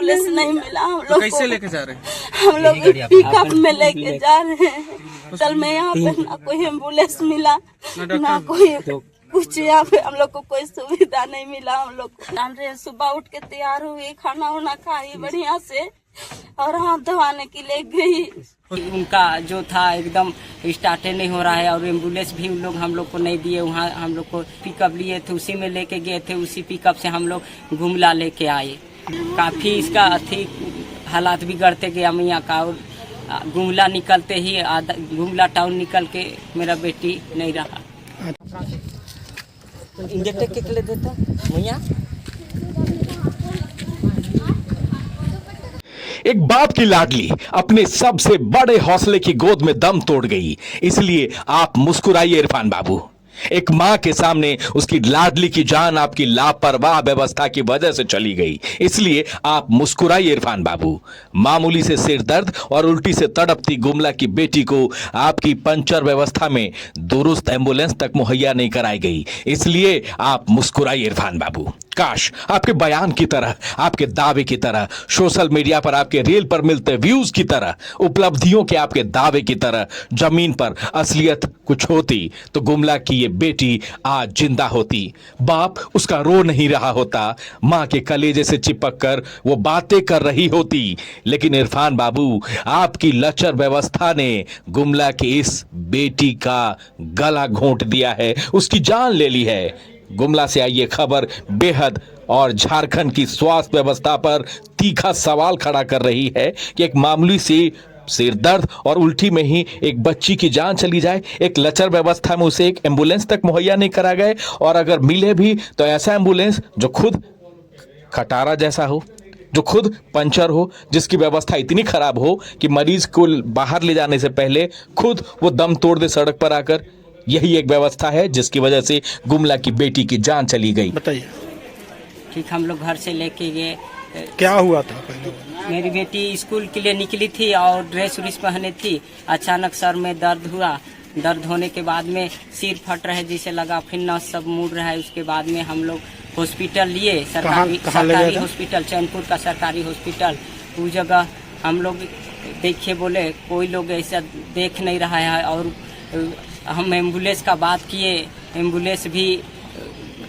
Ambulance नहीं मिला हम तो लोग कैसे को। लेके जा रहे हैं? हम लोग पिकअप में लेके जा रहे हैं। कल में यहाँ पे ना कोई एम्बुलेंस मिला ना कोई कुछ, यहाँ पे हम लोग को कोई सुविधा नहीं मिला। हम लोग को जान रहे हैं, सुबह उठ के तैयार हुई, खाना वाना खाई बढ़िया से और हाथ धोने के लिए गई। उनका जो था एकदम स्टार्ट नहीं हो रहा है और एम्बुलेंस भी उन लोग हम लोग को नहीं दिए। वहाँ हम लोग को पिकअप लिए थे, उसी में लेके गए थे, उसी पिकअप से हम लोग गुमला लेके आए। काफ़ी इसका हालात बिगड़ते गया मैया का। और गुमला निकलते ही गुमला टाउन निकल के मेरा बेटी नहीं रहा। इंजेक्टर के लिए देता मैया। एक बाप की लाडली अपने सबसे बड़े हौसले की गोद में दम तोड़ गई, इसलिए आप मुस्कुराइए इरफान बाबू। एक मां के सामने उसकी लाडली की जान आपकी लापरवाह व्यवस्था की वजह से चली गई, इसलिए आप मुस्कुराइए इरफान बाबू। मामूली से सिर दर्द और उल्टी से तड़पती गुमला की बेटी को आपकी पंचर व्यवस्था में दुरुस्त एम्बुलेंस तक मुहैया नहीं कराई गई, इसलिए आप मुस्कुराइए इरफान बाबू। काश आपके बयान की तरह, आपके दावे की तरह, सोशल मीडिया पर आपके रील पर मिलते व्यूज की तरह, उपलब्धियों के आपके दावे की तरह जमीन पर असलियत कुछ होती तो गुमला की ये बेटी आज जिंदा होती। बाप उसका रो नहीं रहा होता, मां के कलेजे से चिपक कर वो बातें कर रही होती। लेकिन इरफान बाबू, आपकी लचर व्यवस्था ने गुमला की इस बेटी का गला घोंट दिया है, उसकी जान ले ली है। गुमला से आई ये खबर बेहद और झारखंड की स्वास्थ्य व्यवस्था पर तीखा सवाल खड़ा कर रही है कि एक मामूली सी सिर दर्द और उल्टी में ही एक बच्ची की जान चली जाए। एक लचर व्यवस्था में उसे एक एम्बुलेंस तक मुहैया नहीं करा गए, और अगर मिले भी तो ऐसा एम्बुलेंस जो खुद खटारा जैसा हो, जो खुद पंचर हो, जिसकी व्यवस्था इतनी खराब हो कि मरीज को बाहर ले जाने से पहले खुद वो दम तोड़ दे सड़क पर आकर। यही एक व्यवस्था है जिसकी वजह से गुमला की बेटी की जान चली गई। बताइए, ठीक, हम लोग घर से लेके गए। क्या हुआ था पहले? मेरी बेटी स्कूल के लिए निकली थी और ड्रेस व्रेस पहने थी। अचानक सर में दर्द हुआ। दर्द होने के बाद में सिर फट रहा है जैसे लगा, फिर नस सब मुड़ रहा है। उसके बाद में हम लोग हॉस्पिटल लिए, सरकारी हॉस्पिटल, चैनपुर का सरकारी हॉस्पिटल। उस जगह हम लोग देखे, बोले कोई लोग ऐसा देख नहीं रहा है। और हम एम्बुलेंस का बात किए, एम्बुलेंस भी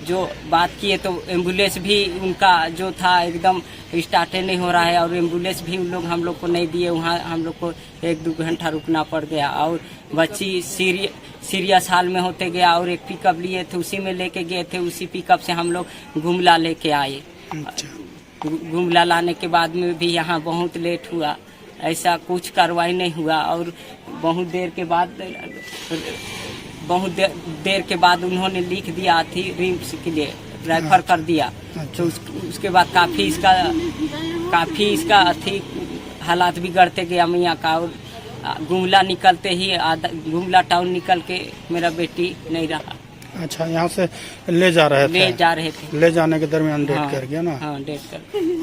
जो बात किए तो एम्बुलेंस भी उनका जो था एकदम स्टार्ट नहीं हो रहा है और एम्बुलेंस भी उन लोग हम लोग को नहीं दिए। वहाँ हम लोग को 1-2 घंटा रुकना पड़ गया और बच्ची सीरियस हाल में होते गया। और एक पिकअप लिए थे, उसी में लेके गए थे, उसी पिकअप से हम लोग गुमला लेके आए। गुमला लाने के बाद में भी यहाँ बहुत लेट हुआ, ऐसा कुछ कार्रवाई नहीं हुआ। और बहुत देर के बाद उन्होंने लिख दिया थी रिम्स के लिए रेफर कर दिया। तो उसके बाद काफ़ी इसका हालात बिगड़ते गया मैया का। और गुमला निकलते ही गुमला टाउन निकल के मेरा बेटी नहीं रहा। अच्छा, यहाँ से ले जा रहे थे। ले जाने के दरमियान डेथ कर गया ना? हाँ, डेथ कर।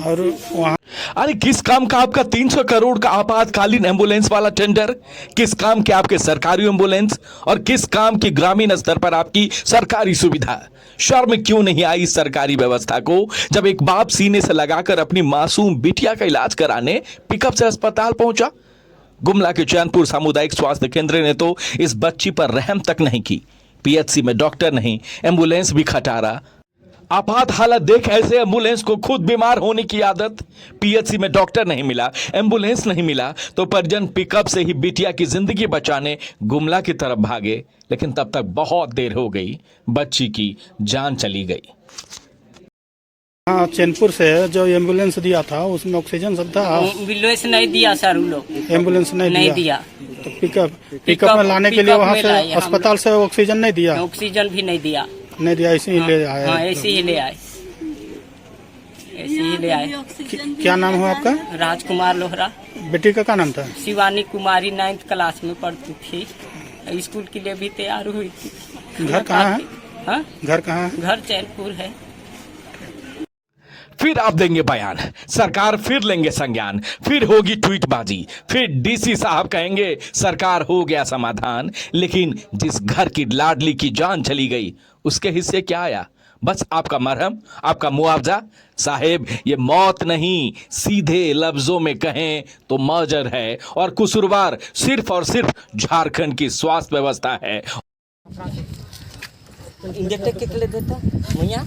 और वहाँ अरे किस काम का आपका 300 करोड़ का आपातकालीन एम्बुलेंस वाला टेंडर? किस काम के आपके सरकारी एम्बुलेंस? और किस काम की ग्रामीण स्तर पर आपकी सरकारी सुविधा? शर्म क्यों नहीं आई इस सरकारी व्यवस्था को, जब एक बाप सीने से लगाकर अपनी मासूम बिटिया का इलाज कराने पिकअप से अस्पताल पहुंचा? गुमला के चैनपुर सामुदायिक स्वास्थ्य केंद्र ने तो इस बच्ची पर रहम तक नहीं की। पीएचसी में डॉक्टर नहीं, एम्बुलेंस भी खटारा। आपात हालत देख ऐसे एम्बुलेंस को खुद बीमार होने की आदत। पीएचसी में डॉक्टर नहीं मिला, एम्बुलेंस नहीं मिला तो परिजन पिकअप से ही बिटिया की जिंदगी बचाने गुमला की तरफ भागे। लेकिन तब तक बहुत देर हो गई, बच्ची की जान चली गई। हाँ, चैनपुर से जो एम्बुलेंस दिया था उसमें ऑक्सीजन सब था? एम्बुलेंस नहीं दिया सर, उन लोग एम्बुलेंस नहीं दिया। तो पिकअप में लाने के लिए वहाँ से अस्पताल से ऑक्सीजन नहीं दिया? ऑक्सीजन भी नहीं दिया। ऐसे ही ले आए? हाँ, ऐसे ही ले आए। क्या नाम हुआ आपका? राजकुमार लोहरा। बेटी का क्या नाम था? शिवानी कुमारी 9th क्लास में पढ़ती थी, स्कूल के लिए भी तैयार हुई थी। घर कहाँ है? हाँ, घर कहाँ है? घर चैनपुर है। फिर आप देंगे बयान, सरकार फिर लेंगे संज्ञान, फिर होगी ट्वीटबाजी, फिर डीसी साहब कहेंगे सरकार हो गया समाधान। लेकिन जिस घर की लाडली की जान चली गई उसके हिस्से क्या आया? बस आपका मरहम, आपका मुआवजा। साहेब, ये मौत नहीं, सीधे लफ्जों में कहें तो मर्डर है, और कसूरवार सिर्फ और सिर्फ झारखंड की स्वास्थ्य व्यवस्था है। इंजेक्टर के लिए देता भैया